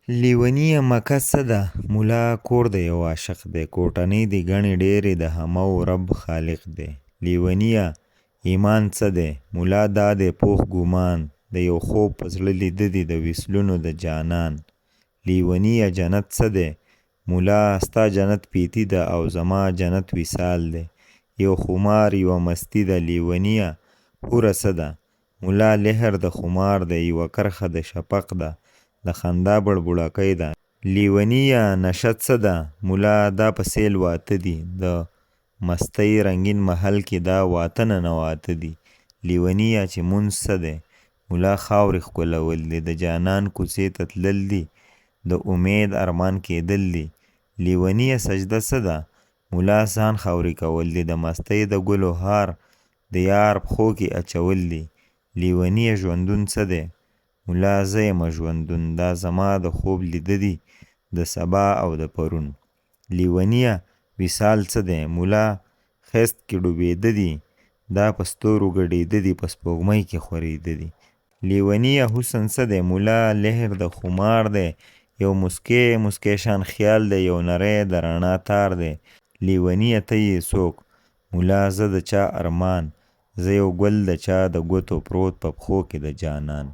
لیونیه مکه څه ده؟ ملا کور د یو عاشق دی. کوټنۍ دي ګڼې ډېرې د همه و رب خالق دی. لیونیه ایمان څه دی؟ ملا دا دی پوخ ګومان د یو خوب په زړه لیده دي د وصلونو د جانان. لیونیه جنت څه دی؟ ملا ستا جنت پیتی ده او زما جنت وصال دی. یو خمار یوه مستی ده. لیونیه حوره څه ده؟ ملا لهر د خمار دی. یوه کرښه د شفق ده د خندا بړبړکۍ ده. لیونیه نشه څه ده؟ ملا دا په سیل واته دي د مستۍ رنګین محل کې دا واته ننواته دي. لیونیه چې مونځ څه دی؟ ملا خاورې ښکلول دي د جانان کوڅې ته تلل دي د امید ارمان کېدل دي. لیونیه سجده څه ده؟ ملا ځان خاورې کول دي د مستۍ د ګلو هار د یار پښو کې اچول دي. لیونیه ژوندون څه دی؟ ملا زه یمه ژوندون دا زما د خوب لیده دي د سبا او د پرون. لیونیه وصال څه دی؟ ملا خست کې ډوبېده دي دا په ستورو ګډېده دي په سپوږمۍ کې خورېده دي. لیونیه حسن څه دی؟ ملا لهر د خمار دی. یو مسکی مسکی شان خیال دی یو نری د رڼا تار دی. لیونیه ته یې څوک؟ ملا زه د چا ارمان زه یو ګل د چا د ګوتو پروت په پښو کې د جانان.